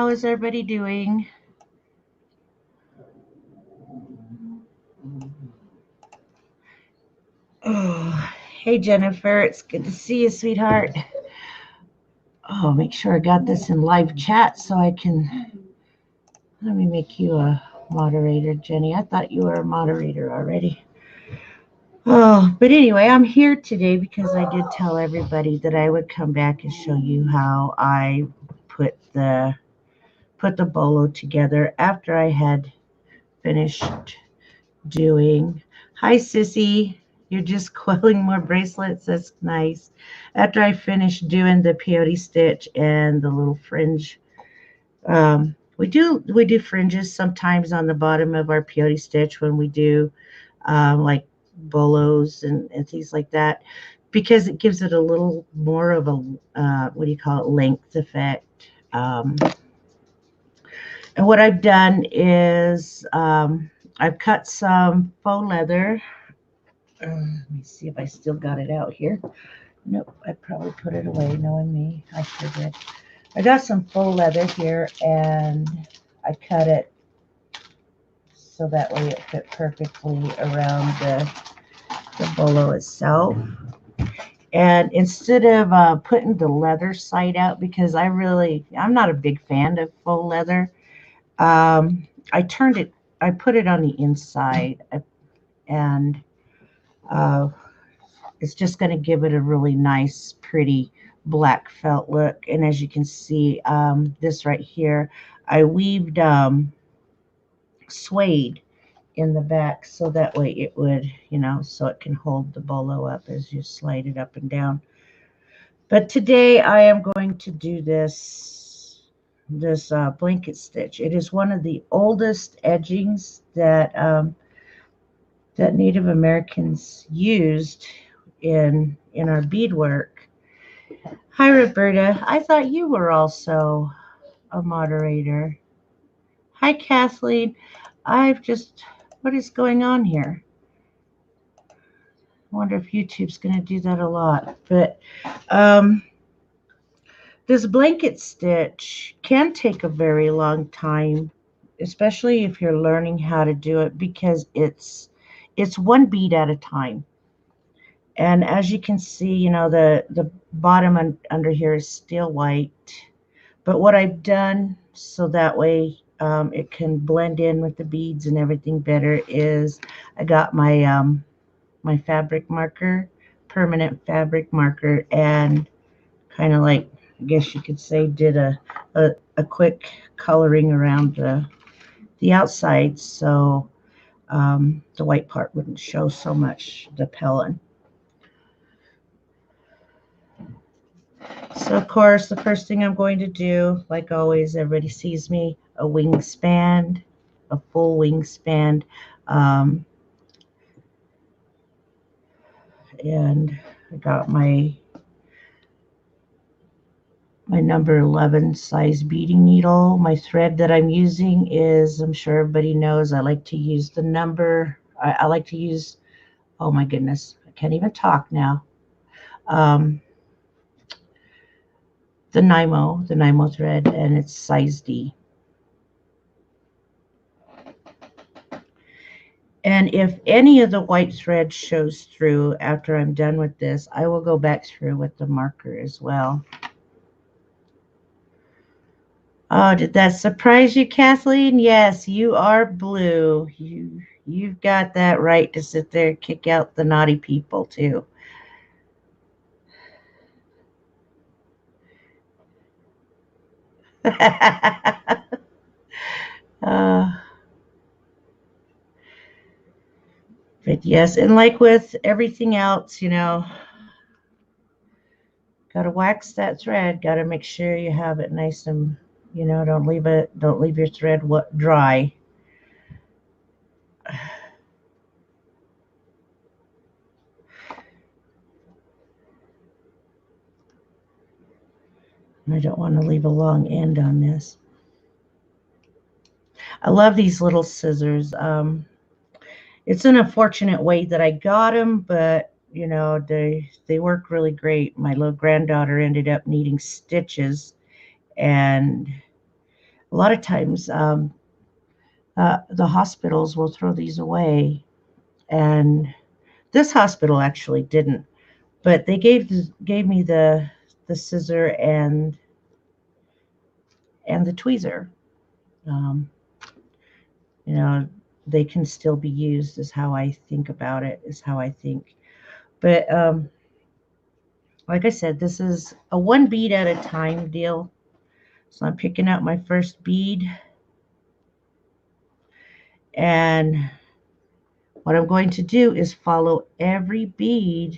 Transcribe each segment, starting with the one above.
How is everybody doing? Oh, hey, Jennifer. It's good to see you, sweetheart. Oh, make sure I got this in live chat so I can... Let me make you a moderator, Jenny. I thought you were a moderator already. Oh, but anyway, I'm here today because I did tell everybody that I would come back and show you how I put the bolo together after I had finished doing. Hi, Sissy. You're just coiling more bracelets. That's nice. After I finished doing the peyote stitch and the little fringe, we do fringes sometimes on the bottom of our peyote stitch when we do like bolos and things like that, because it gives it a little more of a what do you call it, length effect. And what I've done is I've cut some faux leather. Let me see if I still got it out here. Nope, I probably put it away, knowing me. I sure did. I got some faux leather here, and I cut it so that way it fit perfectly around the bolo itself. And instead of putting the leather side out, because I'm not a big fan of faux leather, I put it on the inside, and it's just going to give it a really nice, pretty black felt look. And as you can see, this right here, I weaved suede in the back so that way it would, so it can hold the bolo up as you slide it up and down. But today I am going to do this blanket stitch. It is one of the oldest edgings that that Native Americans used in our beadwork. Hi, Roberta. I thought you were also a moderator. Hi, Kathleen. What is going on here? I wonder if YouTube's going to do that a lot. But this blanket stitch can take a very long time, especially if you're learning how to do it, because it's one bead at a time. And as you can see, the bottom under here is still white. But what I've done so that way it can blend in with the beads and everything better is I got my my fabric marker, permanent fabric marker, and kind of like, I guess you could say, did a quick coloring around the outside so the white part wouldn't show so much, the pellin. So, of course, the first thing I'm going to do, like always, everybody sees me, a wingspan, a full wingspan. And I got my number 11 size beading needle. My thread that I'm using is, I'm sure everybody knows, I like to use the number. I like to use, oh my goodness, I can't even talk now. The Nymo thread, and it's size D. And if any of the white thread shows through after I'm done with this, I will go back through with the marker as well. Oh, did that surprise you, Kathleen? Yes, you are blue. You've got that right to sit there and kick out the naughty people too. But yes, and like with everything else, got to wax that thread. Got to make sure you have it nice and, don't leave your thread dry. And I don't want to leave a long end on this. I love these little scissors. It's an unfortunate way that I got them, but they work really great. My little granddaughter ended up needing stitches, and A lot of times, the hospitals will throw these away, and this hospital actually didn't, but they gave me the scissor and the tweezer. Um, you know, they can still be used, is how I think about it, is how I think. But like I said, this is a one bead at a time deal. So I'm picking out my first bead, and what I'm going to do is follow every bead,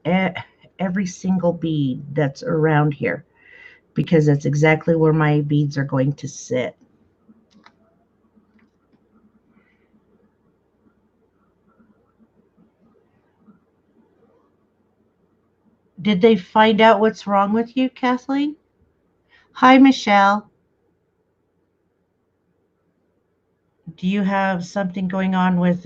every single bead that's around here, because that's exactly where my beads are going to sit. Did they find out what's wrong with you, Kathleen? Hi, Michelle. Do you have something going on with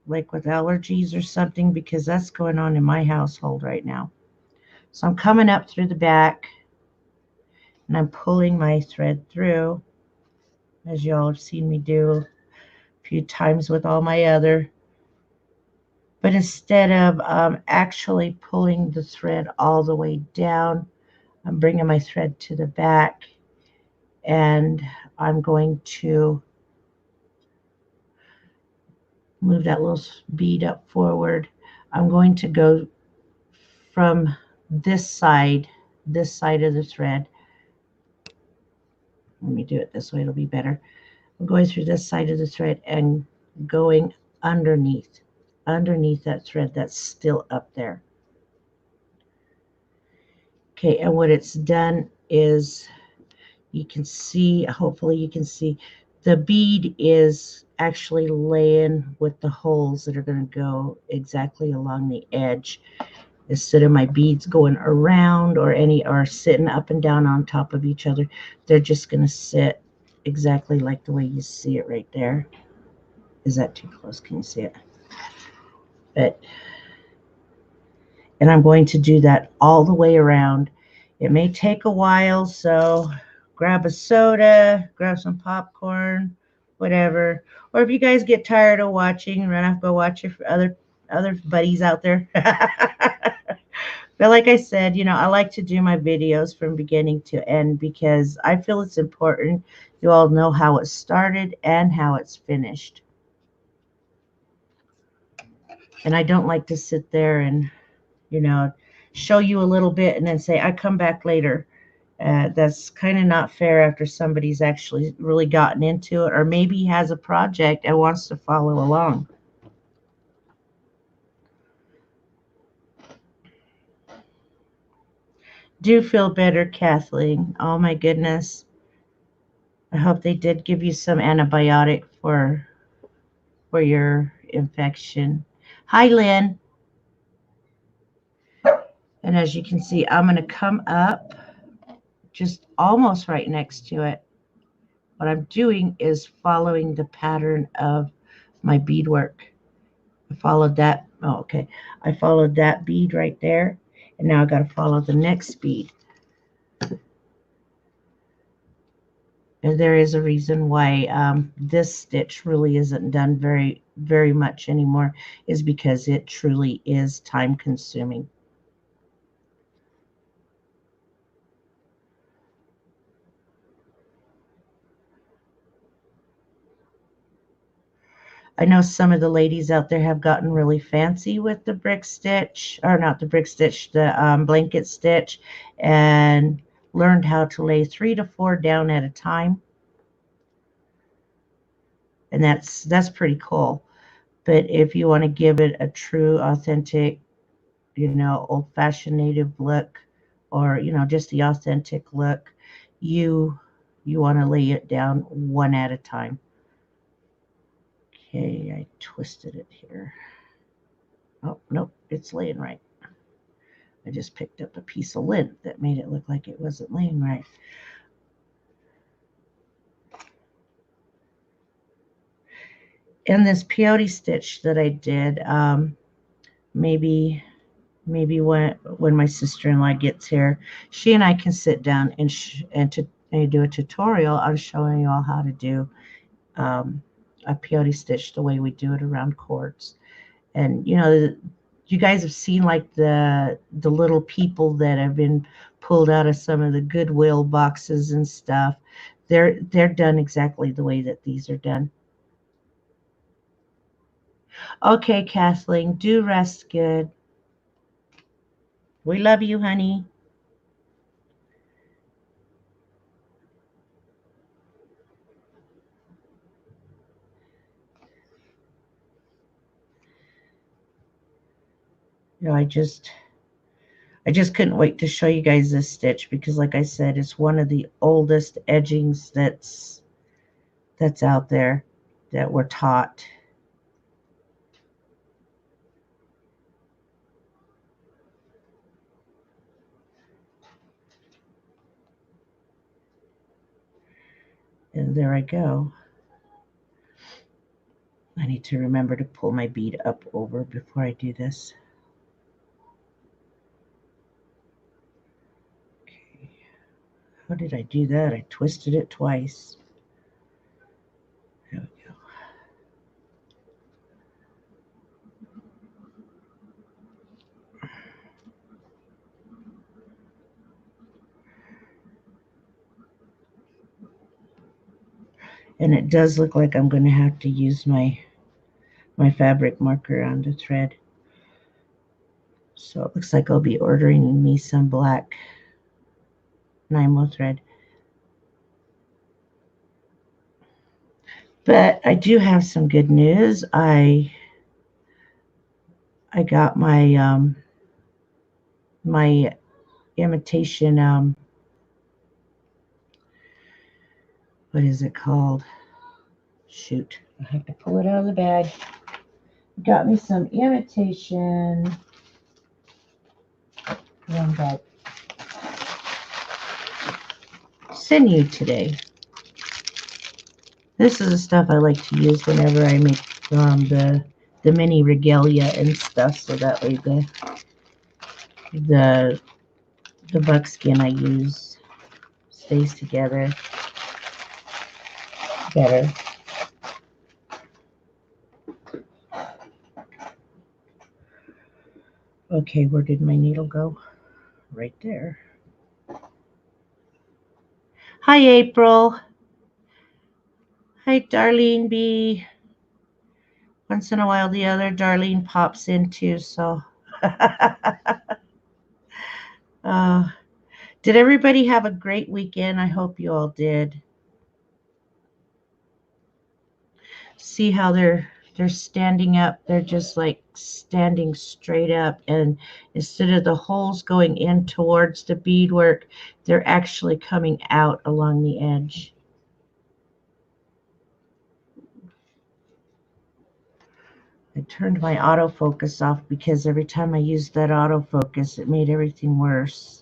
like with allergies or something? Because that's going on in my household right now. So I'm coming up through the back and I'm pulling my thread through, as y'all have seen me do a few times with all my other. But instead of actually pulling the thread all the way down, I'm bringing my thread to the back, and I'm going to move that little bead up forward. I'm going to go from this side of the thread. Let me do it this way, it'll be better. I'm going through this side of the thread and going underneath that thread that's still up there. Okay, and what it's done is, you can see, hopefully you can see, the bead is actually laying with the holes that are going to go exactly along the edge. Instead of my beads going around or sitting up and down on top of each other, they're just going to sit exactly like the way you see it right there. Is that too close? Can you see it? And I'm going to do that all the way around. It may take a while, so grab a soda, grab some popcorn, whatever. Or if you guys get tired of watching, run off, go watch your other buddies out there. But like I said, I like to do my videos from beginning to end because I feel it's important you all know how it started and how it's finished. And I don't like to sit there and, show you a little bit and then say, I come back later. That's kind of not fair after somebody's actually really gotten into it, or maybe has a project and wants to follow along. Do feel better, Kathleen. Oh my goodness. I hope they did give you some antibiotic for your infection. Hi, Lynn. And as you can see, I'm going to come up just almost right next to it. What I'm doing is following the pattern of my beadwork. I followed that. Oh, okay. I followed that bead right there. And now I got to follow the next bead. And there is a reason why this stitch really isn't done very much anymore, is because it truly is time consuming. I know some of the ladies out there have gotten really fancy with the brick stitch, or not the brick stitch, the blanket stitch, and learned how to lay 3 to 4 down at a time. And that's pretty cool. But if you want to give it a true, authentic, old-fashioned native look, or, just the authentic look, you want to lay it down one at a time. Okay, I twisted it here. Oh, nope, it's laying right. I just picked up a piece of lint that made it look like it wasn't laying right. And this peyote stitch that I did, maybe when my sister-in-law gets here, she and I can sit down going to do a tutorial on showing you all how to do a peyote stitch the way we do it around quartz. And you know, you guys have seen like the little people that have been pulled out of some of the Goodwill boxes and stuff. They're done exactly the way that these are done. Okay, Kathleen, do rest good. We love you, honey. You know, I just couldn't wait to show you guys this stitch because, like I said, it's one of the oldest edgings that's out there that we're taught. And there I go. I need to remember to pull my bead up over before I do this. Okay. How did I do that? I twisted it twice. There we go. And it does look like I'm going to have to use my fabric marker on the thread. So it looks like I'll be ordering me some black Nymo thread. But I do have some good news. I got my my imitation what is it called? Shoot, I have to pull it out of the bag. Got me some imitation sinew today. This is the stuff I like to use whenever I make the mini regalia and stuff, so that way the buckskin I use stays together better. Okay, where did my needle go? Right there. Hi, April. Hi, Darlene B. Once in a while, the other Darlene pops in too, so. Did everybody have a great weekend? I hope you all did. See how they're standing up? They're just like standing straight up, and instead of the holes going in towards the beadwork, they're actually coming out along the edge. I turned my autofocus off because every time I used that autofocus, it made everything worse.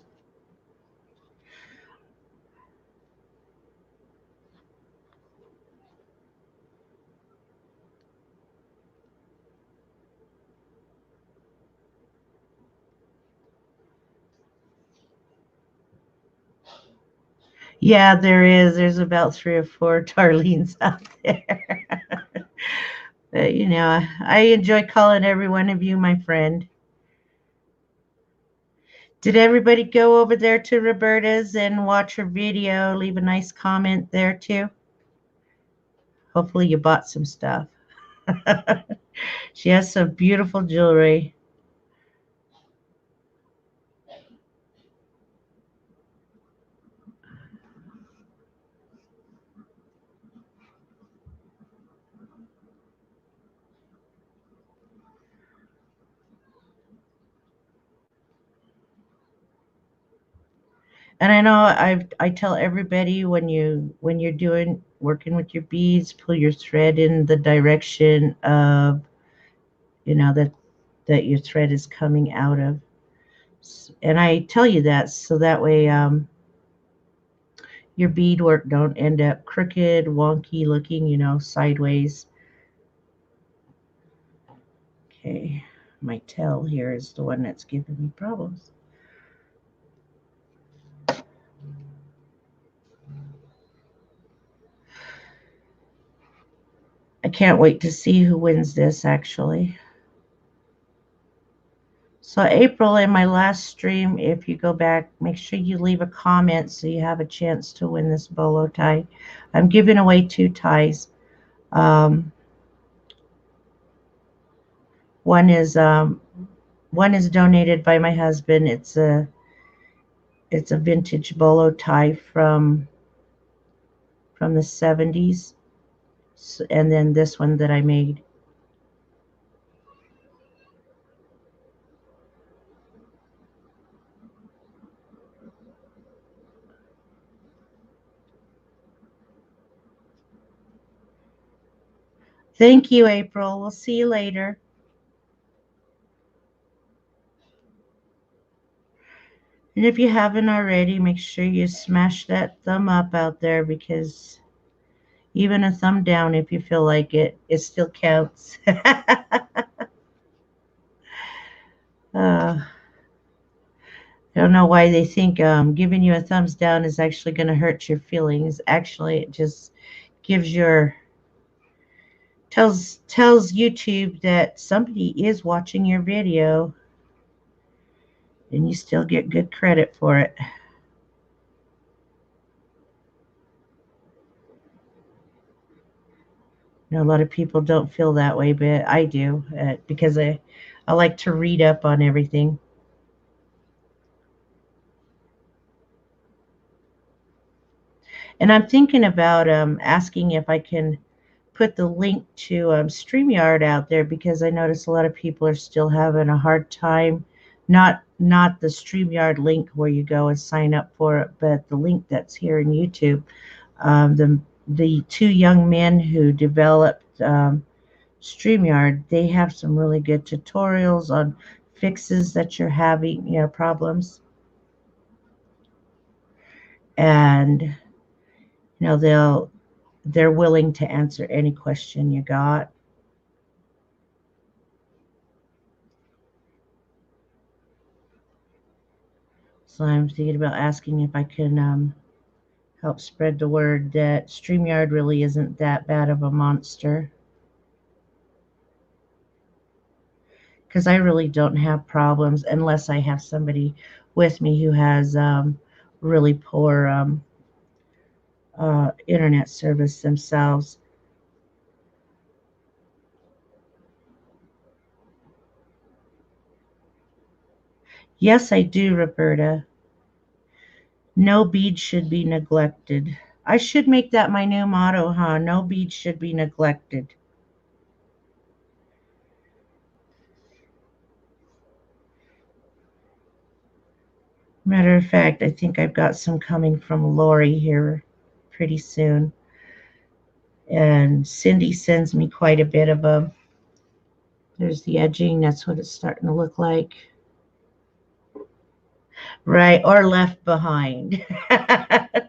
Yeah, there is. There's about 3 or 4 Darlenes out there. But, you know, I enjoy calling every one of you my friend. Did everybody go over there to Roberta's and watch her video? Leave a nice comment there too. Hopefully you bought some stuff. She has some beautiful jewelry. And I know I tell everybody when you're working with your beads, pull your thread in the direction of, you know, that your thread is coming out of. And I tell you that so that way your beadwork don't end up crooked, wonky looking, you know, sideways. Okay, my tail here is the one that's giving me problems. can't wait to see who wins this, actually. So April, in my last stream, if you go back, make sure you leave a comment so you have a chance to win this bolo tie. I'm giving away 2 ties. Um, one is donated by my husband. It's a vintage bolo tie from the 70s, and then this one that I made. Thank you, April. We'll see you later. And if you haven't already, make sure you smash that thumb up out there, because even a thumb down, if you feel like it still counts. I don't know why they think giving you a thumbs down is actually going to hurt your feelings. Actually, it just gives tells YouTube that somebody is watching your video, and you still get good credit for it. You know, a lot of people don't feel that way, but I do, because I like to read up on everything. And I'm thinking about asking if I can put the link to StreamYard out there, because I notice a lot of people are still having a hard time. Not the StreamYard link where you go and sign up for it, but the link that's here in YouTube. The 2 young men who developed StreamYard, they have some really good tutorials on fixes that you're having, problems. And they're willing to answer any question you got. So I'm thinking about asking if I can help spread the word that StreamYard really isn't that bad of a monster. Because I really don't have problems unless I have somebody with me who has really poor internet service themselves. Yes, I do, Roberta. No bead should be neglected. I should make that my new motto, huh? No bead should be neglected. Matter of fact, I think I've got some coming from Lori here pretty soon. And Cindy sends me quite a bit of them. There's the edging. That's what it's starting to look like. Right, or left behind. But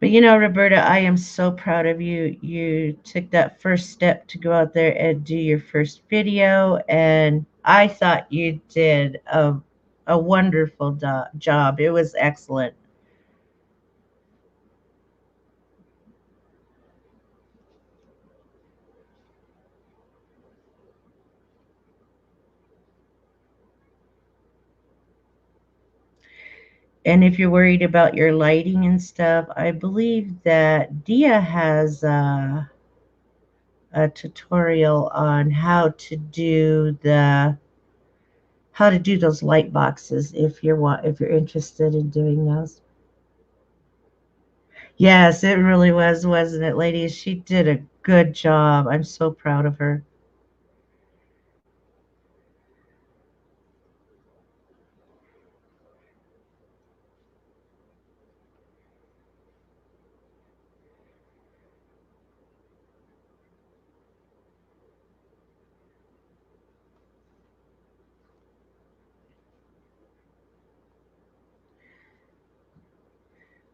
Roberta, I am so proud of you. You took that first step to go out there and do your first video, and I thought you did a wonderful job. It was excellent. And if you're worried about your lighting and stuff, I believe that Dia has a tutorial on how to do those light boxes if you're interested in doing those. Yes, it really was, wasn't it, ladies? She did a good job. I'm so proud of her.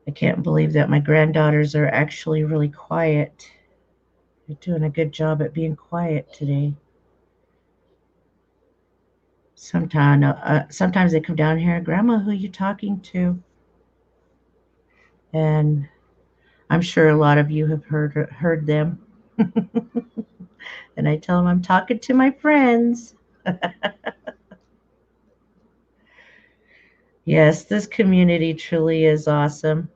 I can't believe that my granddaughters are actually really quiet. They're doing a good job at being quiet today. Sometimes they come down here, Grandma, who are you talking to? And I'm sure a lot of you have heard them. And I tell them I'm talking to my friends. Yes, this community truly is awesome.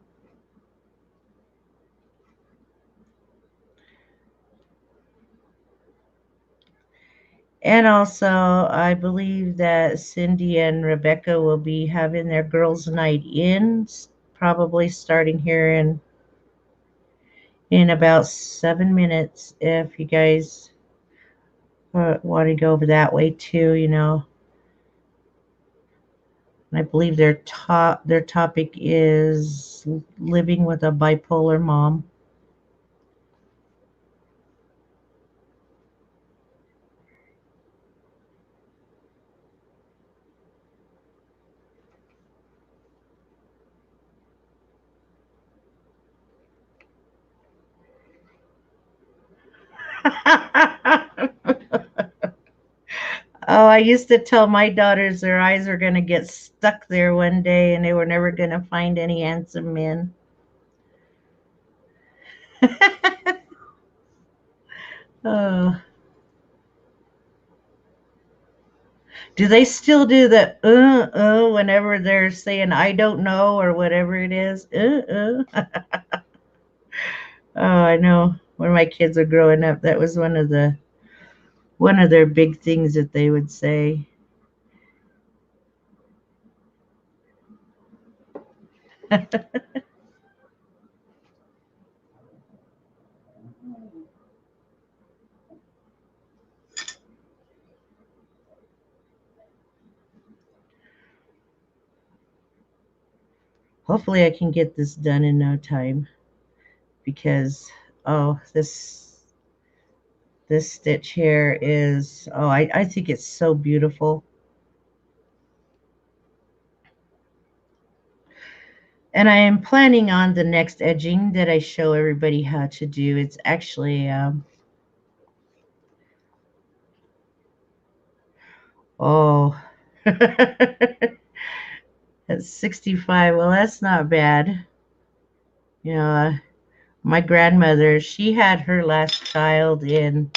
And also, I believe that Cindy and Rebecca will be having their girls' night in, probably starting here in about 7 minutes. If you guys want to go over that way too, I believe their topic is living with a bipolar mom. Oh, I used to tell my daughters their eyes were going to get stuck there one day and they were never going to find any handsome men. Oh, do they still do the whenever they're saying I don't know or whatever it is? Oh, I know. When my kids were growing up, that was one of their big things that they would say. Hopefully I can get this done in no time because oh, this stitch here is I think it's so beautiful. And I am planning on the next edging that I show everybody how to do. It's actually oh at 65. Well, that's not bad. You know, my grandmother, she had her last child in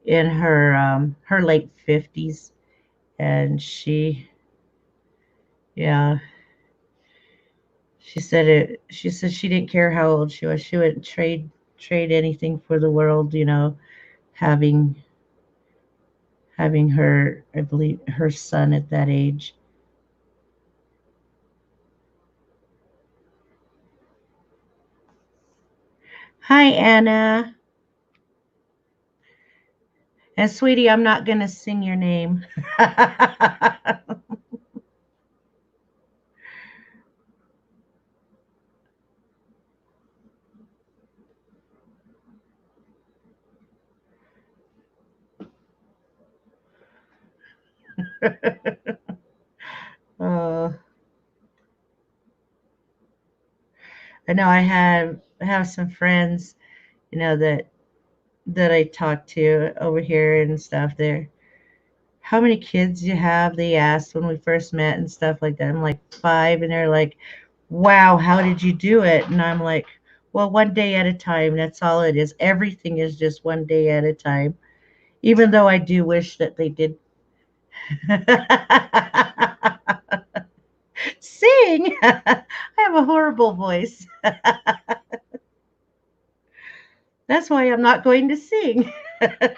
her late 50s, and yeah, she said she didn't care how old she was. She wouldn't trade anything for the world, having having her, I believe, her son at that age. Hi, Anna. And sweetie, I'm not going to sing your name. uh, I know I have some friends, that I talk to over here and stuff. There, how many kids you have? They asked when we first met and stuff like that. I'm like 5, and they're like, "Wow, how did you do it?" And I'm like, "Well, one day at a time. That's all it is. Everything is just one day at a time." Even though I do wish that they did sing. I have a horrible voice. That's why I'm not going to sing. I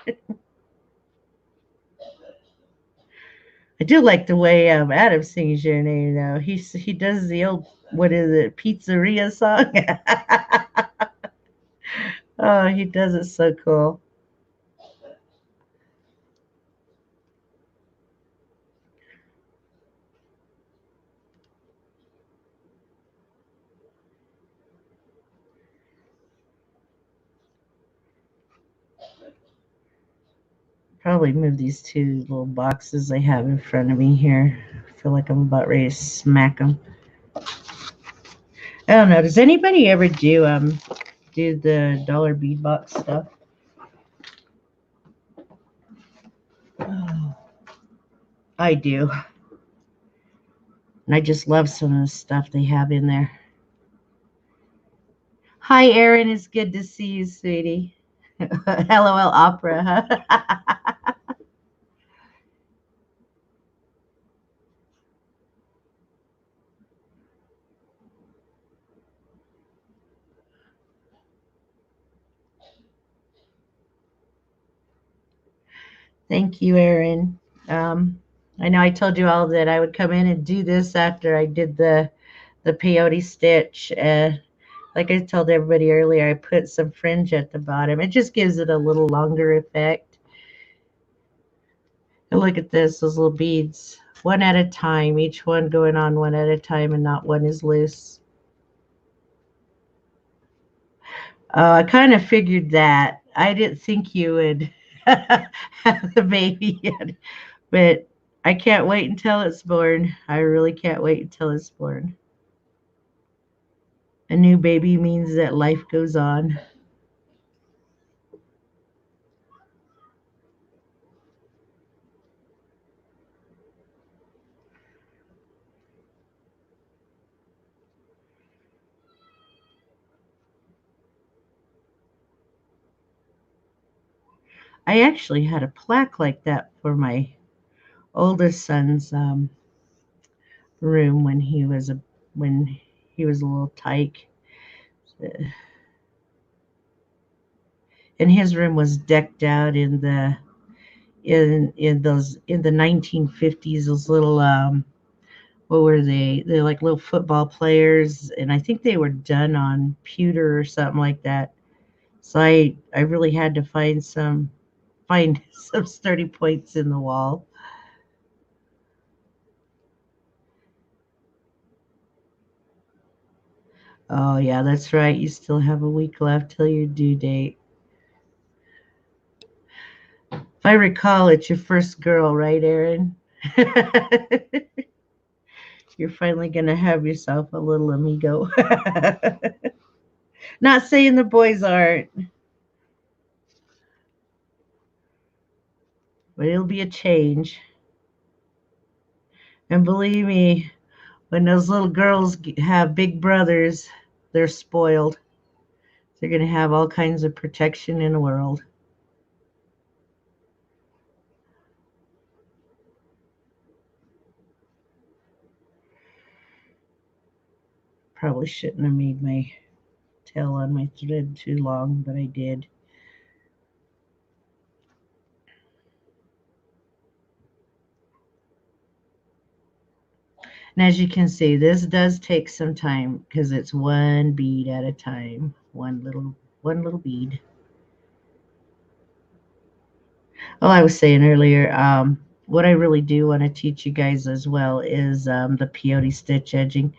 do like the way Adam sings your name though. He does the old what is it, pizzeria song. Oh, he does it so cool. Probably move these two little boxes I have in front of me here. I feel like I'm about ready to smack them. I don't know. Does anybody ever do the dollar bead box stuff? Oh, I do. And I just love some of the stuff they have in there. Hi, Erin. It's good to see you, sweetie. LOL opera, huh? Thank you, Erin. I know I told you all that I would come in and do this after I did the peyote stitch. Like I told everybody earlier, I put some fringe at the bottom. It just gives it a little longer effect. And look at this, those little beads, one at a time, each one going on one at a time, and not one is loose. I kind of figured that. I didn't think you would have the baby yet, but I can't wait until it's born. I really can't wait until it's born. A new baby means that life goes on. I actually had a plaque like that for my oldest son's room when he was a little tyke, and his room was decked out in the 1950s. Those little what were they? They're like little football players, and I think they were done on pewter or something like that. So I really had to find some sturdy points in the wall. Oh yeah, that's right. You still have a week left till your due date. If I recall, it's your first girl, right, Erin? You're finally gonna have yourself a little amigo. Not saying the boys aren't, but it'll be a change. And believe me, when those little girls have big brothers, they're spoiled. They're going to have all kinds of protection in the world. Probably shouldn't have made my tail on my thread too long, but I did. And as you can see, this does take some time because it's one bead at a time, one little bead. Oh, I was saying earlier, what I really do want to teach you guys as well is the peyote stitch edging.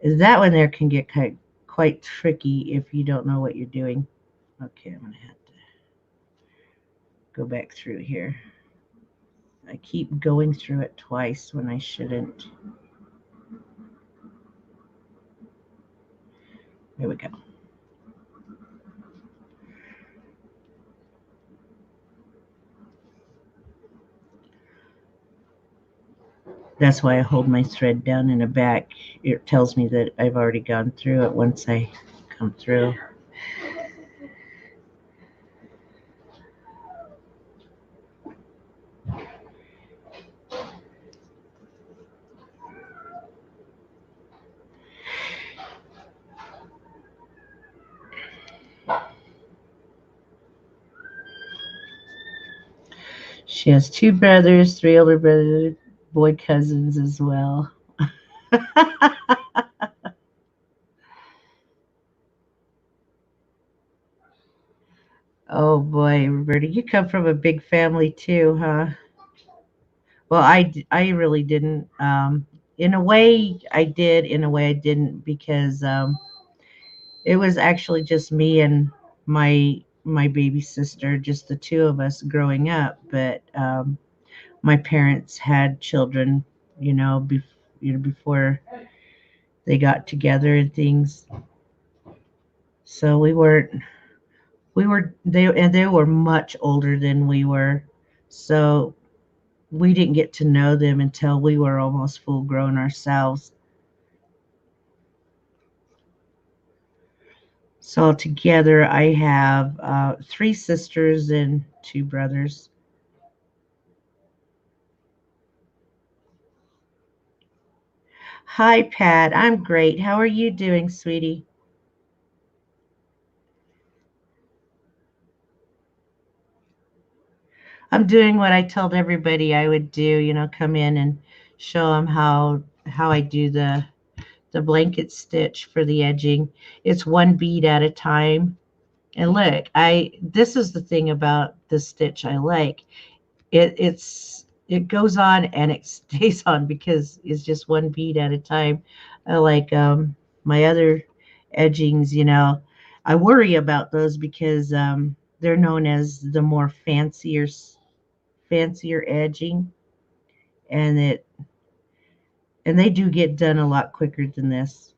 That one there can get quite tricky if you don't know what you're doing. Okay, I'm going to have to go back through here. I keep going through it twice when I shouldn't. There we go. That's why I hold my thread down in the back. It tells me that I've already gone through it once I come through. She has two brothers, three older brothers, boy cousins as well. Oh boy, Roberta, you come from a big family too, huh? Well, I really didn't. In a way, I did. In a way, I didn't because it was actually just me and my baby sister, just the two of us growing up. But my parents had children, before they got together and things. So they were much older than we were. So we didn't get to know them until we were almost full grown ourselves. So together I have 3 sisters and 2 brothers. Hi, Pat. I'm great. How are you doing, sweetie? I'm doing what I told everybody I would do, come in and show them how I do the blanket stitch for the edging. It's one bead at a time. And look, this is the thing about this stitch I like. It goes on and it stays on because it's just one bead at a time. I like my other edgings, I worry about those because they're known as the more fancier edging, and they do get done a lot quicker than this.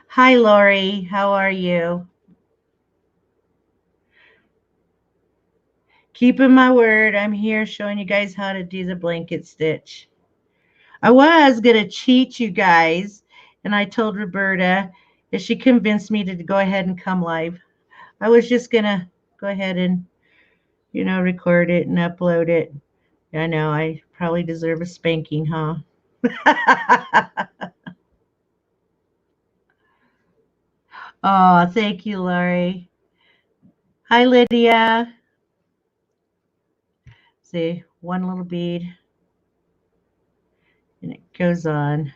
Hi, Lori. How are you? Keeping my word. I'm here showing you guys how to do the blanket stitch. I was going to cheat you guys, and I told Roberta if she convinced me to go ahead and come live. I was just going to go ahead and, record it and upload it. I know I probably deserve a spanking, huh? Oh, thank you, Lori. Hi, Lydia. See, one little bead, and it goes on.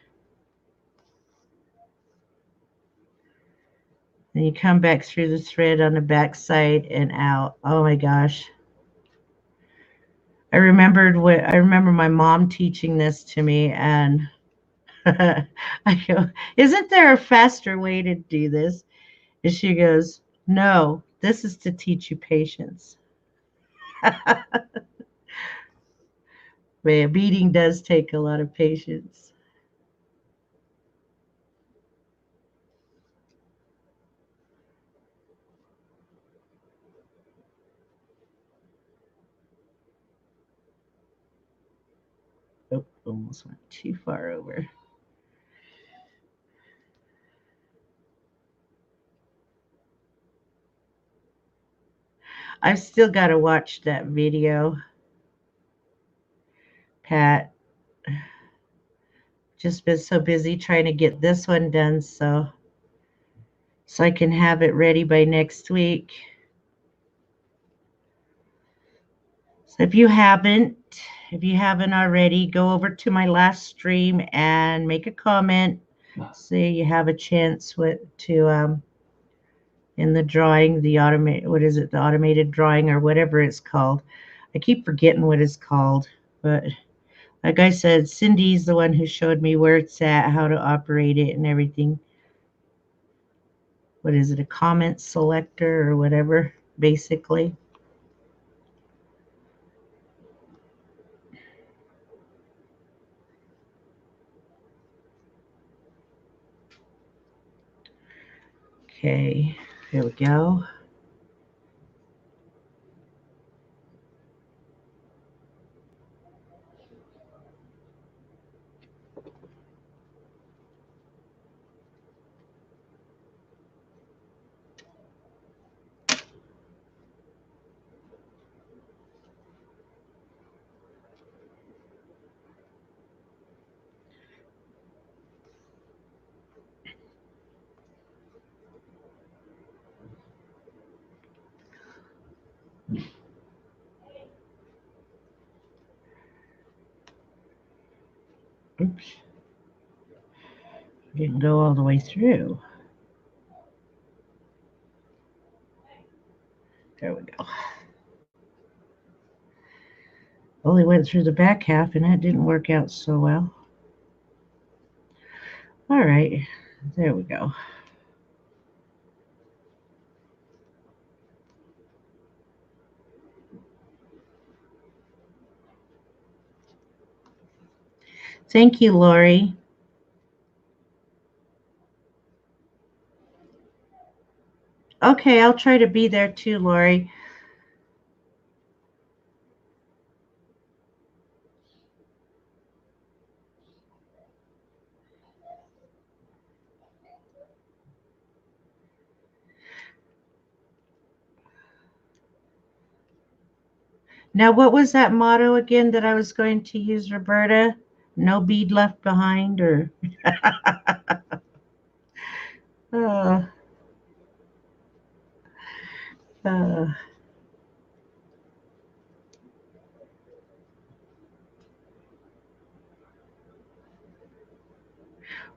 Then you come back through the thread on the back side and out. Oh my gosh. I remember my mom teaching this to me, and I go, "Isn't there a faster way to do this?" And she goes, "No, this is to teach you patience." Man, beading does take a lot of patience. Oh, almost went too far over. I've still got to watch that video, Pat. Just been so busy trying to get this one done so I can have it ready by next week. So if you haven't already, go over to my last stream and make a comment. Say you have a chance to in the drawing, the automated drawing or whatever it's called. I keep forgetting what it's called, but like I said, Cindy's the one who showed me where it's at, how to operate it and everything. What is it, a comment selector or whatever, basically. Okay, here we go. Oops, didn't go all the way through. There we go. Only went through the back half, and that didn't work out so well. All right, there we go. Thank you, Lori. Okay, I'll try to be there too, Lori. Now, what was that motto again that I was going to use, Roberta? No bead left behind, or uh, uh.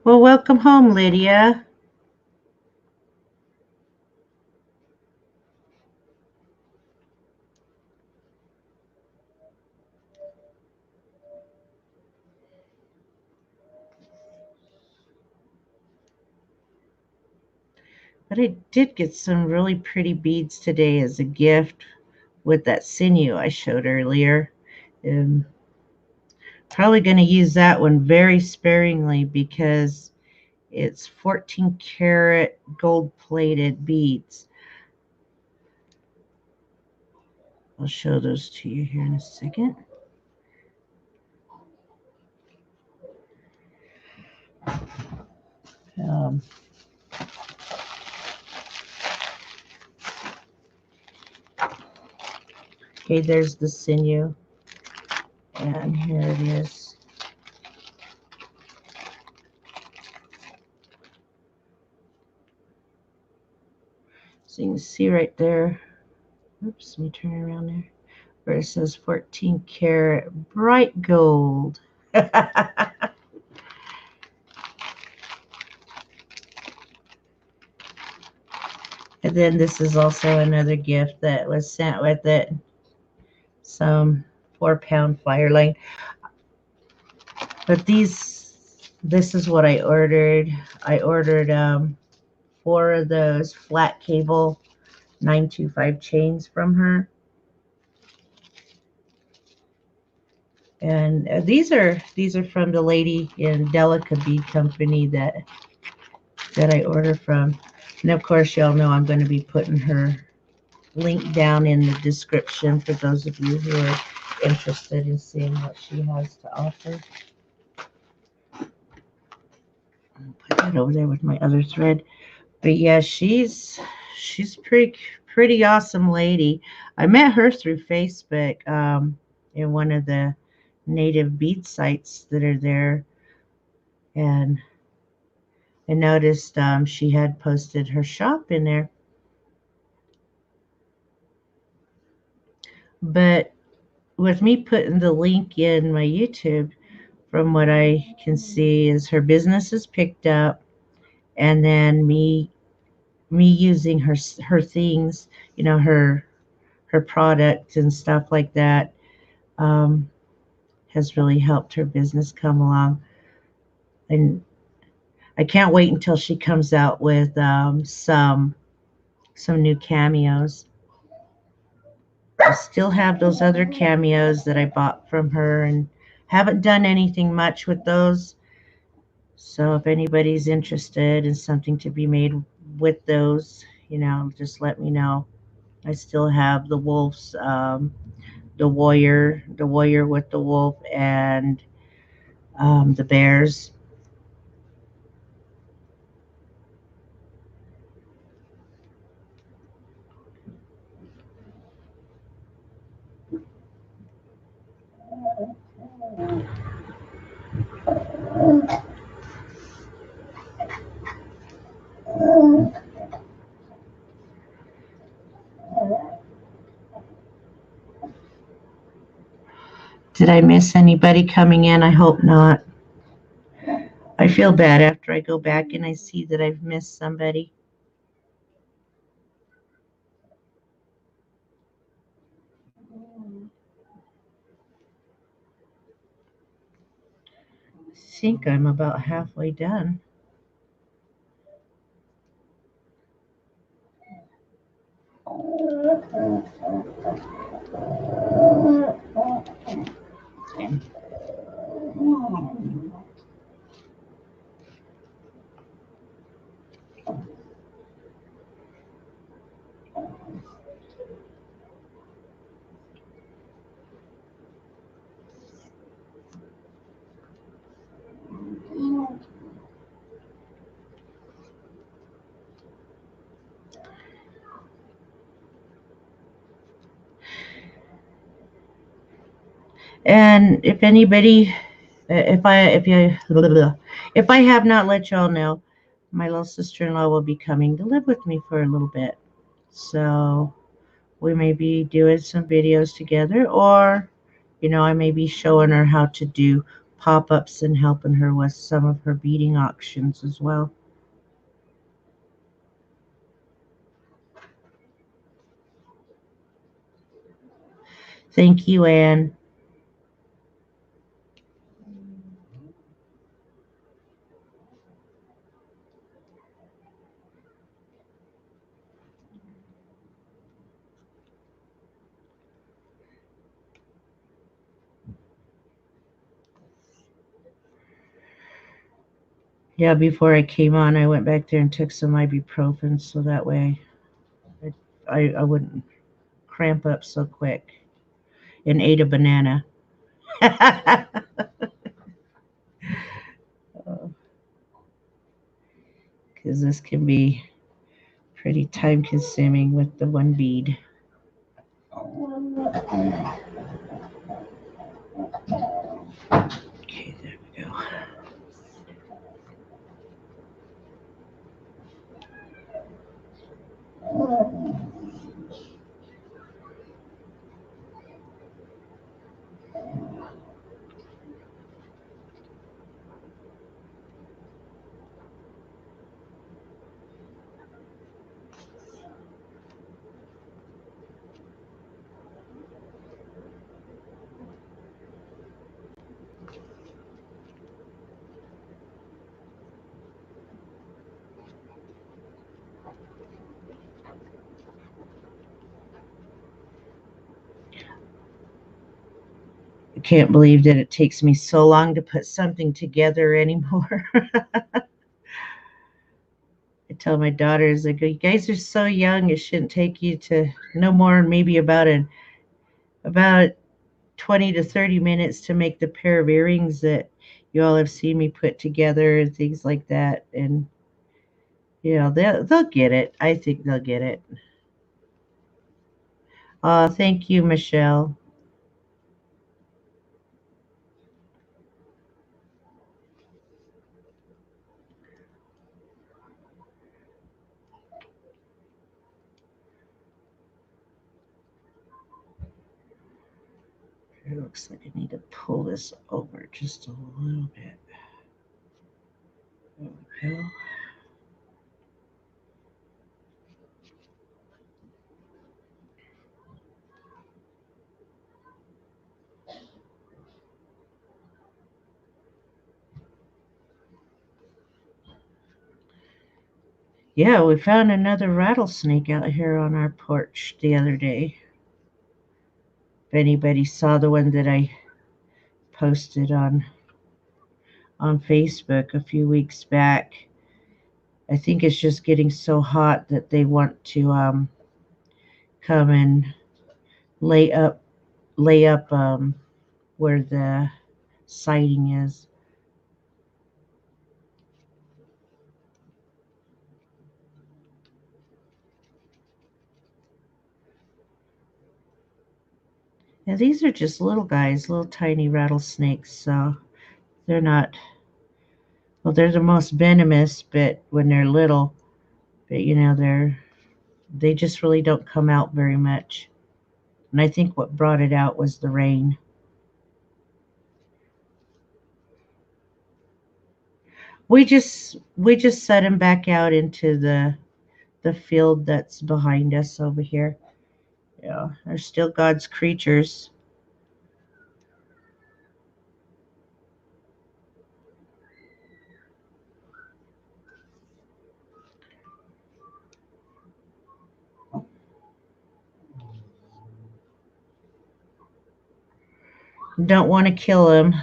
Well, welcome home, Lydia. But I did get some really pretty beads today as a gift with that sinew I showed earlier. And probably going to use that one very sparingly because it's 14 karat gold plated beads. I'll show those to you here in a second. Um, okay, there's the sinew. And here it is. So you can see right there. Oops, let me turn it around there. Where it says 14 karat bright gold. And then this is also another gift that was sent with it. Some 4-pound fireline. But this is what I ordered. I ordered 4 of those flat cable 925 chains from her. And these are from the lady in Delica Bead Company that I order from. And of course, y'all know I'm going to be putting her link down in the description for those of you who are interested in seeing what she has to offer. I'll put that over there with my other thread. But yeah, she's pretty awesome lady. I met her through Facebook in one of the native bead sites that are there, and I noticed she had posted her shop in there. But with me putting the link in my YouTube, from what I can see, is her business is picked up, and then me using her things, you know, her product and stuff like that, has really helped her business come along. And I can't wait until she comes out with some new cameos. I still have those other cameos that I bought from her and haven't done anything much with those. So if anybody's interested in something to be made with those, you know, just let me know. I still have the wolves, the warrior with the wolf, and the bears. Did I miss anybody coming in? I hope not. I feel bad after I go back and I see that I've missed somebody. I think I'm about halfway done. And if anybody, if I have not let y'all know, my little sister-in-law will be coming to live with me for a little bit. So we may be doing some videos together, or I may be showing her how to do pop-ups and helping her with some of her beading auctions as well. Thank you, Anne. Yeah, before I came on, I went back there and took some ibuprofen so that way I wouldn't cramp up so quick, and ate a banana. Because this can be pretty time consuming with the one bead. Okay, there we go. I can't believe that it takes me so long to put something together anymore. I tell my daughters, I go, you guys are so young, it shouldn't take you to no more maybe about 20 to 30 minutes to make the pair of earrings that you all have seen me put together and things like that. And they'll get it. I think they'll get it. Thank you, Michelle. It looks like I need to pull this over just a little bit. There we go. Yeah, we found another rattlesnake out here on our porch the other day. If anybody saw the one that I posted on Facebook a few weeks back, I think it's just getting so hot that they want to come and lay up where the siding is. Now these are just little guys, little tiny rattlesnakes, so they're not, well, they're the most venomous, but when they're little, but they just really don't come out very much. And I think what brought it out was the rain. We just set him back out into the field that's behind us over here. Yeah, they're still God's creatures. Don't want to kill him.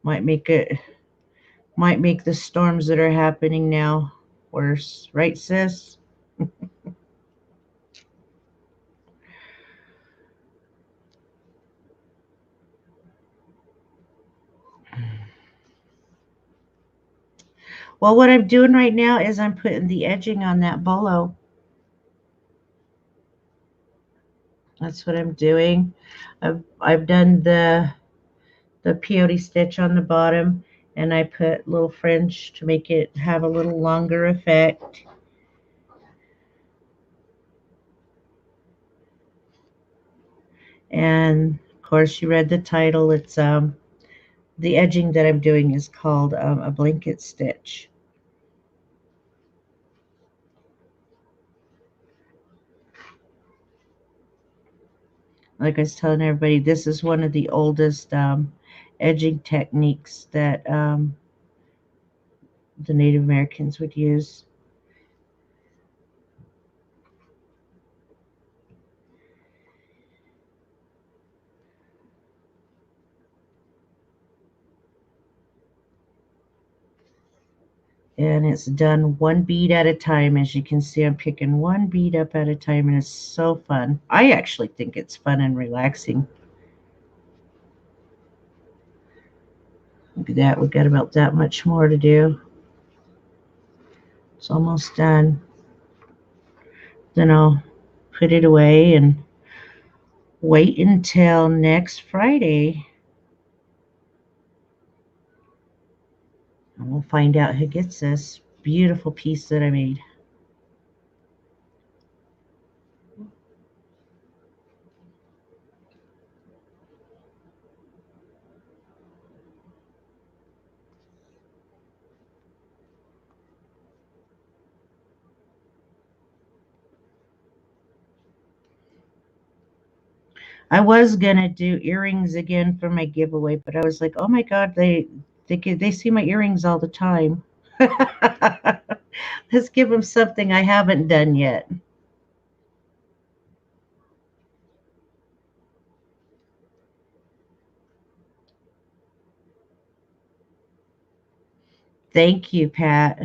Might make the storms that are happening now worse, right, sis? Well, what I'm doing right now is I'm putting the edging on that bolo. That's what I'm doing. I've done the peyote stitch on the bottom, and I put little fringe to make it have a little longer effect. And of course, you read the title. It's the edging that I'm doing is called a blanket stitch. Like I was telling everybody, this is one of the oldest edging techniques that the Native Americans would use. And it's done one bead at a time. As you can see, I'm picking one bead up at a time, and it's so fun. I actually think it's fun and relaxing. Look at that. We've got about that much more to do. It's almost done. Then I'll put it away and wait until next Friday. And we'll find out who gets this beautiful piece that I made. I was gonna do earrings again for my giveaway, but I was like, oh my god, they see my earrings all the time. Let's give them something I haven't done yet. Thank you, Pat.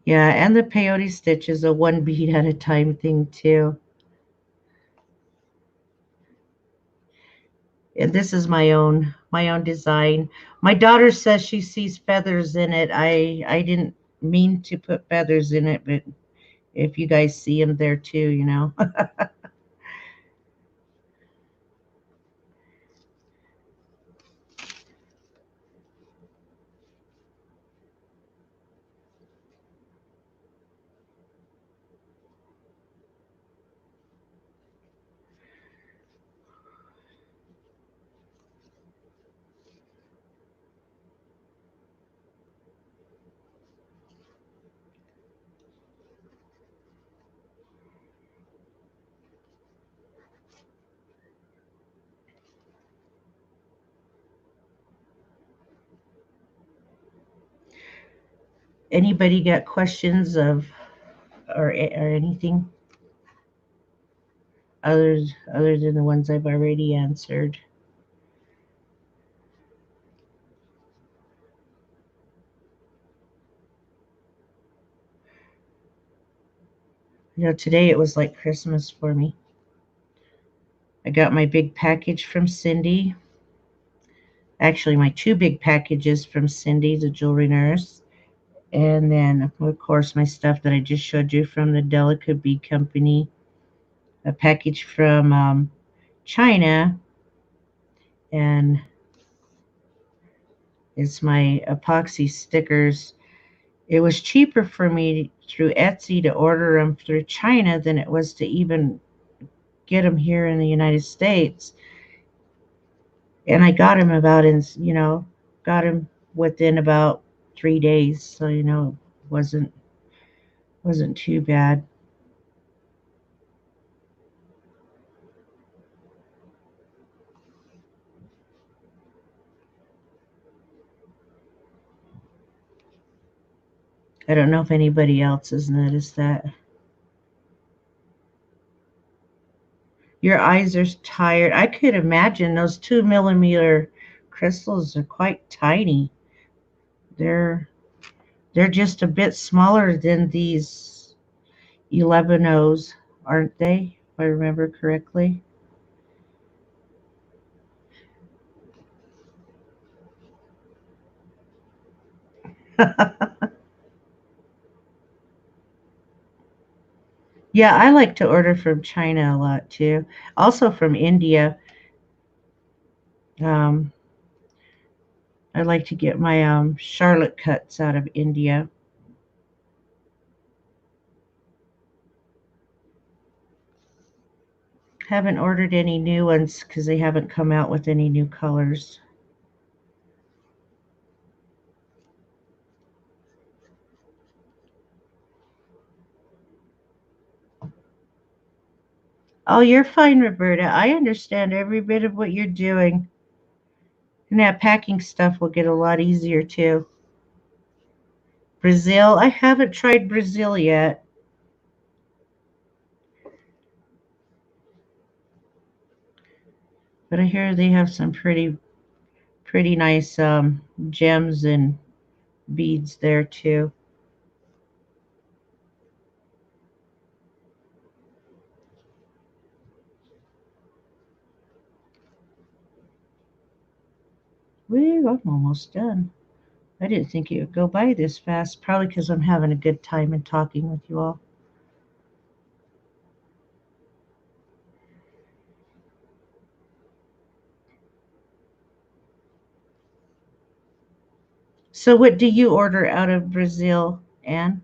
Yeah, and the peyote stitch is a one bead at a time thing too. And this is my own design. My daughter says she sees feathers in it. I didn't mean to put feathers in it, but if you guys see them there too, you know. Anybody got questions of or anything other than the ones I've already answered? You know, today it was like Christmas for me. I got my big package from Cindy. Actually, my two big packages from Cindy, the jewelry nurse. And then, of course, my stuff that I just showed you from the Delica Bead Company. A package from China. And it's my epoxy stickers. It was cheaper for me through Etsy to order them through China than it was to even get them here in the United States. And I got them got them within about 3 days. So, wasn't too bad. I don't know if anybody else has noticed that. Your eyes are tired. I could imagine those 2 millimeter crystals are quite tiny. They're they're just a bit smaller than these 11 O's, aren't they? If I remember correctly. Yeah, I like to order from China a lot too. Also from India. Um, I like to get my Charlotte cuts out of India. Haven't ordered any new ones because they haven't come out with any new colors. Oh, you're fine, Roberta. I understand every bit of what you're doing. And that packing stuff will get a lot easier too. Brazil, I haven't tried Brazil yet, but I hear they have some pretty nice gems and beads there too. Woo, I'm almost done. I didn't think it would go by this fast, probably because I'm having a good time and talking with you all. So, what do you order out of Brazil, Anne?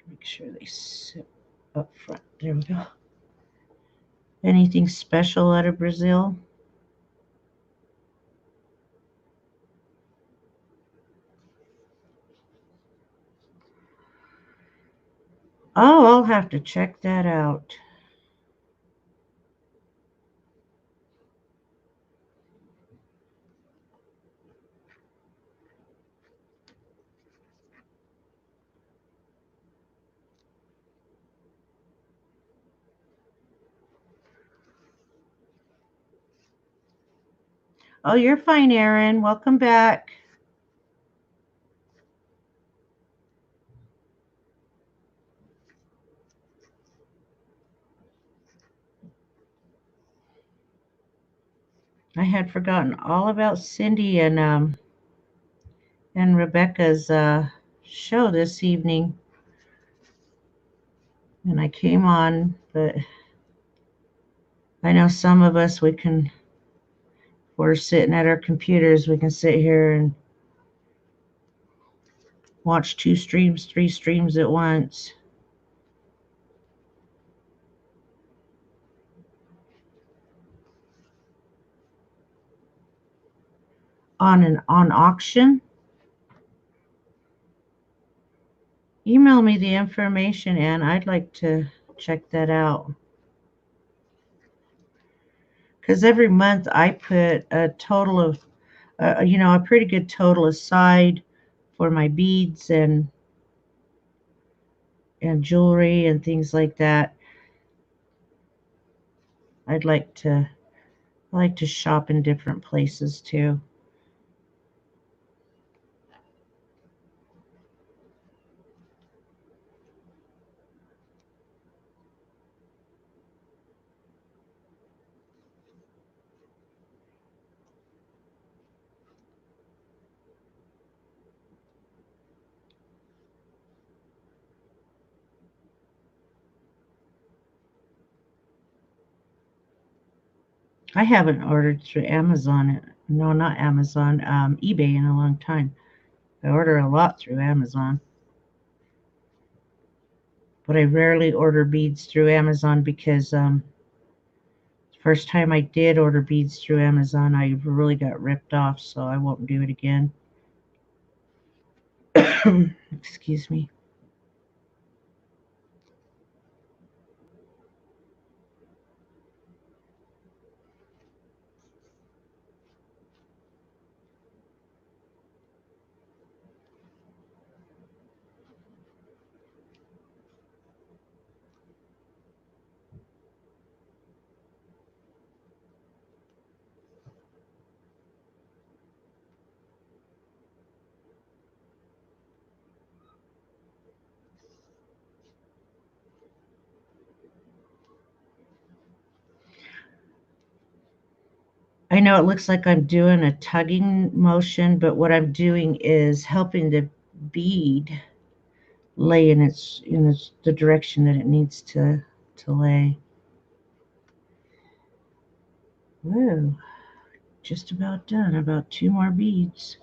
Make sure they sit up front. There we go. Anything special out of Brazil? Oh, I'll have to check that out. Oh, you're fine, Erin. Welcome back. I had forgotten all about Cindy and Rebecca's show this evening, and I came on, but I know some of us we're sitting at our computers, we can sit here and watch two streams, three streams at once. On auction. Email me the information, and I'd like to check that out. Because every month I put a total of, a pretty good total aside for my beads and jewelry and things like that. I'd like to shop in different places too. I haven't ordered through Amazon. No, not Amazon. eBay in a long time. I order a lot through Amazon, but I rarely order beads through Amazon because first time I did order beads through Amazon, I really got ripped off, so I won't do it again. Excuse me. know it looks like I'm doing a tugging motion, but what I'm doing is helping the bead lay in the direction that it needs to lay. Whoa, just about done. About 2 more beads.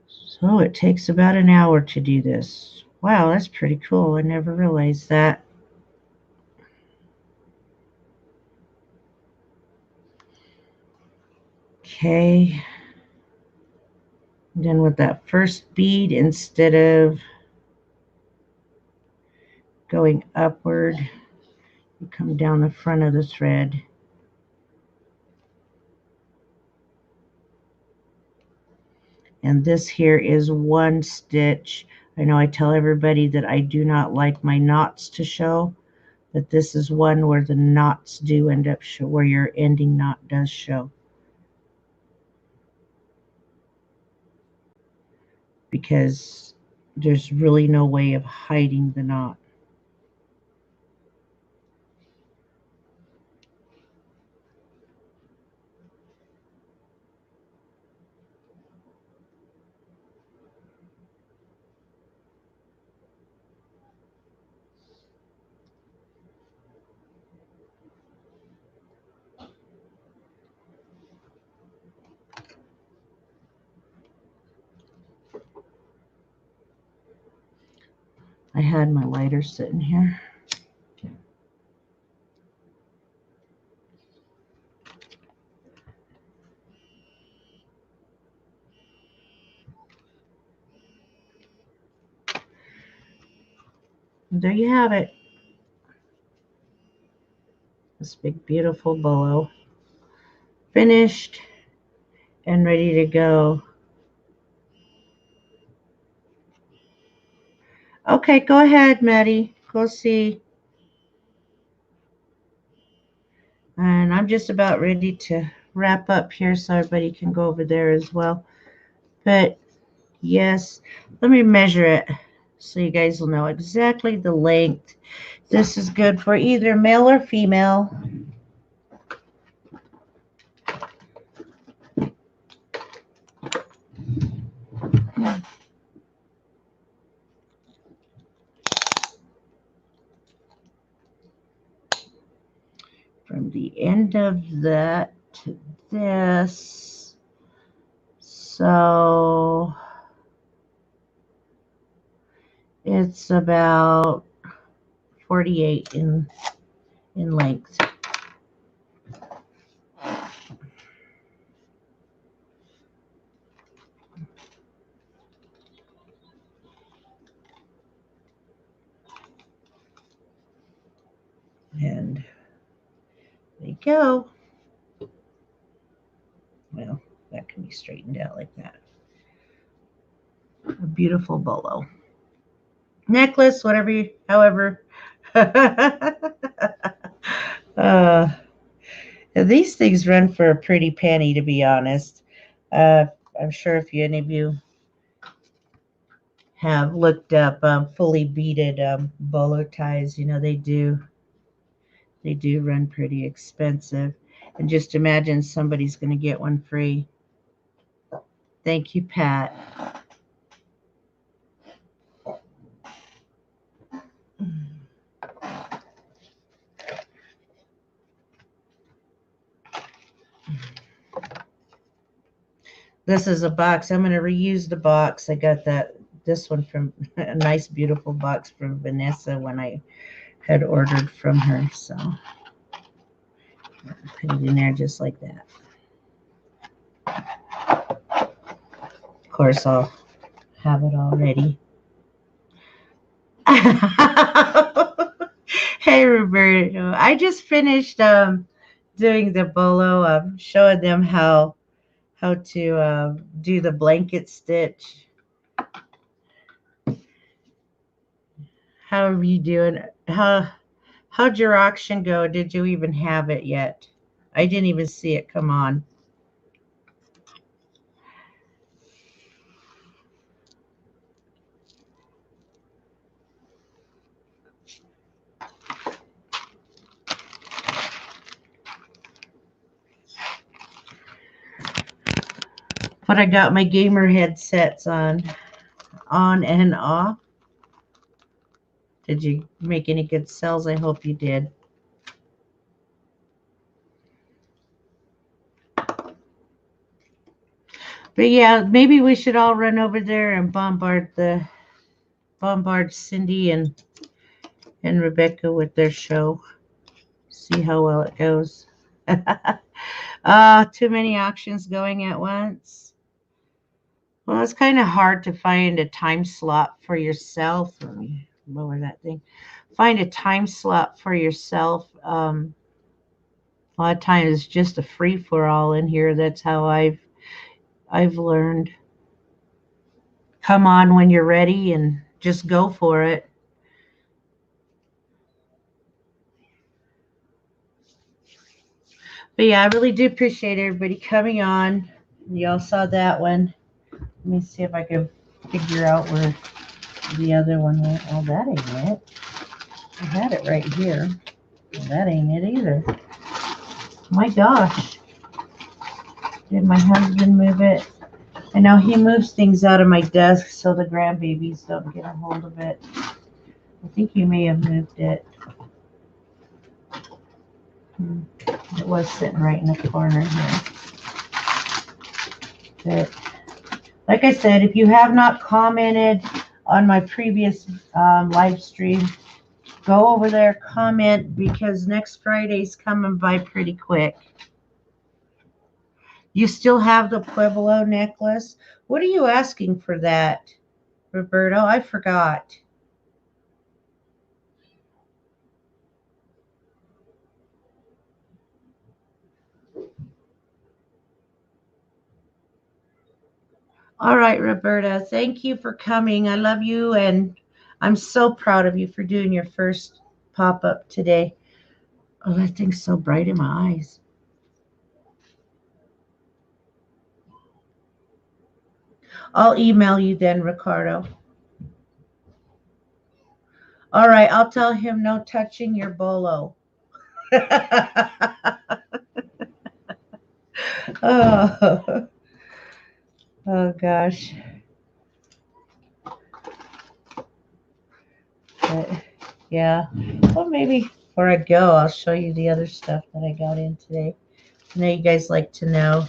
So it takes about an hour to do this. Wow, that's pretty cool. I never realized that. Okay. Then with that first bead, instead of going upward, you come down the front of the thread. And this here is 1 stitch. I know I tell everybody that I do not like my knots to show, but this is one where the knots do end up show, where your ending knot does show. Because there's really no way of hiding the knot. I had my lighter sitting here. And there you have it. This big, beautiful bolo. Finished and ready to go. Okay, go ahead, Maddie. Go see. And I'm just about ready to wrap up here so everybody can go over there as well. But yes, let me measure it so you guys will know exactly the length. This is good for either male or female. From the end of that to this. So it's about 48 in length. And there you go. Well, that can be straightened out like that. A beautiful bolo. Necklace, whatever you, however. These things run for a pretty penny, to be honest. I'm sure if any of you have looked up fully beaded bolo ties, you know they do run pretty expensive. And just imagine somebody's going to get one free. Thank you, Pat. This is a box. I'm going to reuse the box. I got this one from a nice, beautiful box from Vanessa when I had ordered from her. So put it in there just like that. Of course, I'll have it all ready. Hey, Roberto. I just finished doing the bolo, showing them how to do the blanket stitch. How are you doing? How'd your auction go? Did you even have it yet? I didn't even see it come on. But I got my gamer headsets on and off. Did you make any good sales? I hope you did. But yeah, maybe we should all run over there and bombard Cindy and Rebecca with their show. See how well it goes. Too many auctions going at once. Well, it's kind of hard to find a time slot for yourself. Let me lower that thing. Find a time slot for yourself. A lot of times it's just a free for all in here. That's how I've learned. Come on when you're ready and just go for it. But yeah, I really do appreciate everybody coming on. Y'all saw that one. Let me see if I can figure out where the other one went. Oh, that ain't it. I had it right here. Well, that ain't it either. My gosh. Did my husband move it? I know he moves things out of my desk so the grandbabies don't get a hold of it. I think he may have moved it. It was sitting right in the corner here. But like I said, if you have not commented on my previous live stream, go over there, comment, because next Friday's coming by pretty quick. You still have the Pueblo necklace? What are you asking for that, Roberto? I forgot. All right, Roberta, thank you for coming. I love you, and I'm so proud of you for doing your first pop-up today. Oh, that thing's so bright in my eyes. I'll email you then, Ricardo. All right, I'll tell him no touching your bolo. Oh. Oh gosh. But, yeah. Well, maybe before I go, I'll show you the other stuff that I got in today. I know you guys like to know.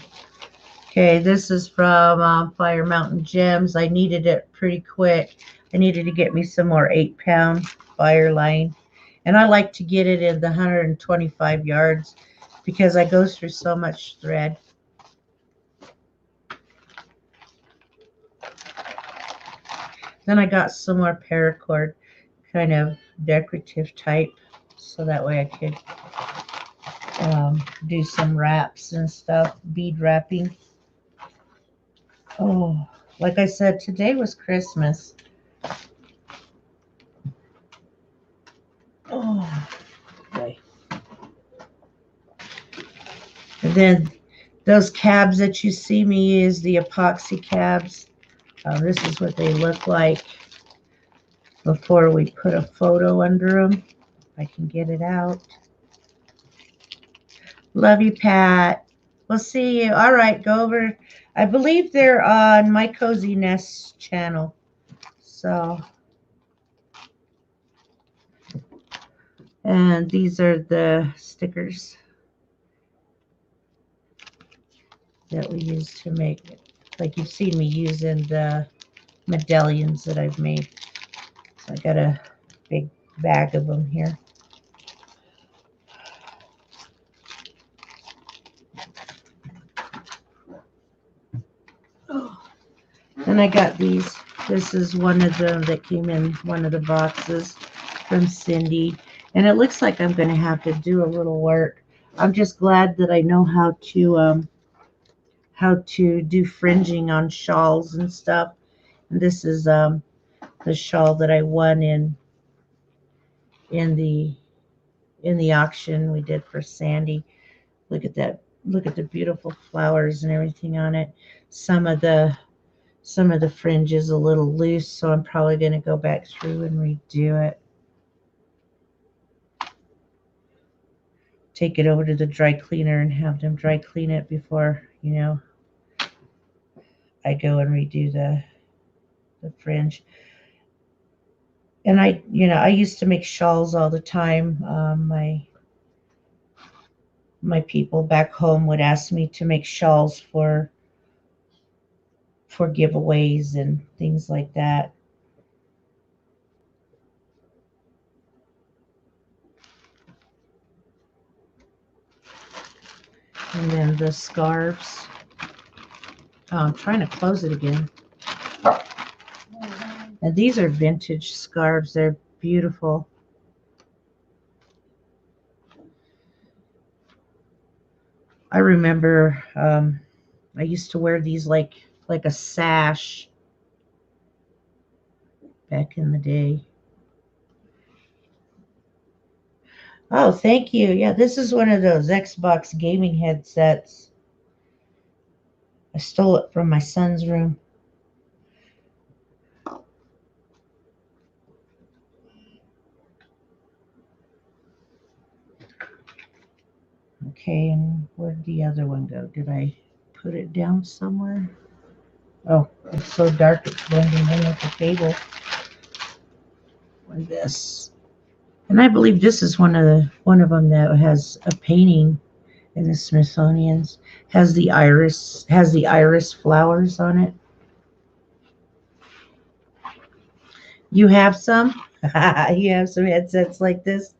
Okay, this is from Fire Mountain Gems. I needed it pretty quick. I needed to get me some more 8-pound fire line. And I like to get it in the 125 yards because I go through so much thread. Then I got some more paracord, kind of decorative type, so that way I could do some wraps and stuff, bead wrapping. Oh, like I said, today was Christmas. Oh, boy. And then those cabs that you see me use, the epoxy cabs, this is what they look like before we put a photo under them. If I can get it out. Love you, Pat. We'll see you. All right, go over. I believe they're on My Cozy Nest channel. So, and these are the stickers that we use to make, like you've seen me using the medallions that I've made. So I got a big bag of them here. And I got these. This is one of them that came in one of the boxes from Cindy. And it looks like I'm going to have to do a little work. I'm just glad that I know how to do fringing on shawls and stuff. And this is the shawl that I won in the auction we did for Sandy. Look at that. Look at the beautiful flowers and everything on it. Some of the fringe is a little loose, so I'm probably going to go back through and redo it. Take it over to the dry cleaner and have them dry clean it before, I go and redo the fringe. And I used to make shawls all the time. My people back home would ask me to make shawls for giveaways and things like that. And then the scarves. Oh, I'm trying to close it again. And these are vintage scarves. They're beautiful. I remember I used to wear these like a sash back in the day. Oh, thank you. Yeah, this is one of those Xbox gaming headsets. I stole it from my son's room. Okay, and where'd the other one go? Did I put it down somewhere? Oh, it's so dark it's blending in with the table. Like this. And I believe this is one of them that has a painting in the Smithsonian's. Has the iris flowers on it. You have some? You have some headsets like this?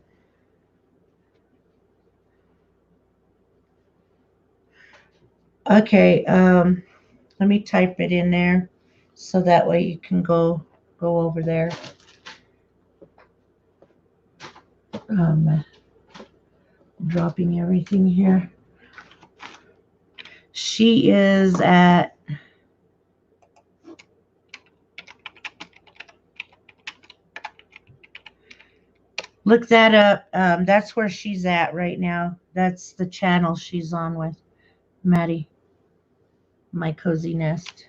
Okay, let me type it in there so that way you can go over there. Dropping everything here. She is at look that up. That's where she's at right now. That's the channel she's on with Maddie, my cozy nest.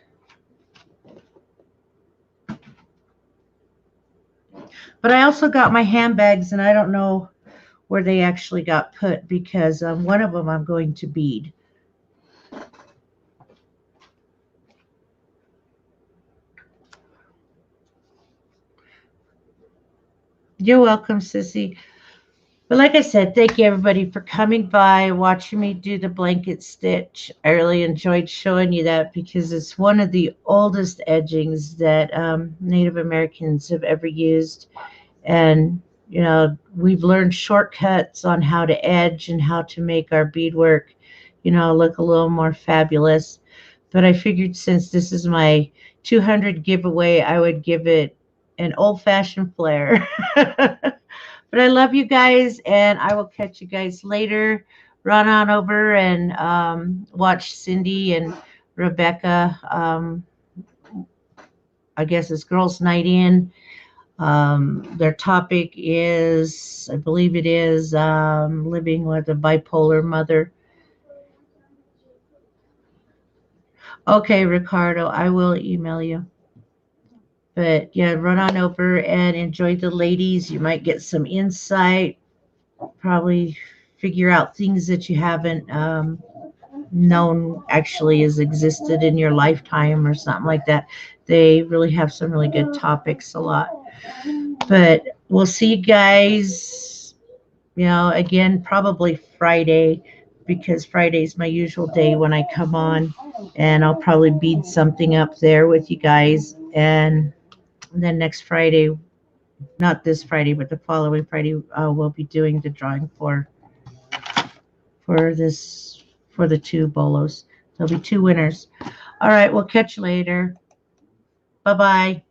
But I also got my handbags, and I don't know where they actually got put because one of them I'm going to bead. You're welcome, Sissy. But like I said, thank you everybody for coming by, watching me do the blanket stitch. I really enjoyed showing you that because it's one of the oldest edgings that Native Americans have ever used. And, we've learned shortcuts on how to edge and how to make our beadwork, look a little more fabulous. But I figured since this is my 200 giveaway, I would give it an old-fashioned flair. But I love you guys, and I will catch you guys later. Run on over and watch Cindy and Rebecca. I guess it's Girls' Night In. Their topic is, I believe it is, living with a bipolar mother. Okay, Ricardo, I will email you. But yeah, run on over and enjoy the ladies. You might get some insight, probably figure out things that you haven't known actually has existed in your lifetime or something like that. They really have some really good topics a lot. But we'll see you guys, again, probably Friday, because Friday's my usual day when I come on, and I'll probably bead something up there with you guys. And then next Friday, not this Friday, but the following Friday, we'll be doing the drawing for the two bolos. There'll be two winners. All right, we'll catch you later. Bye-bye.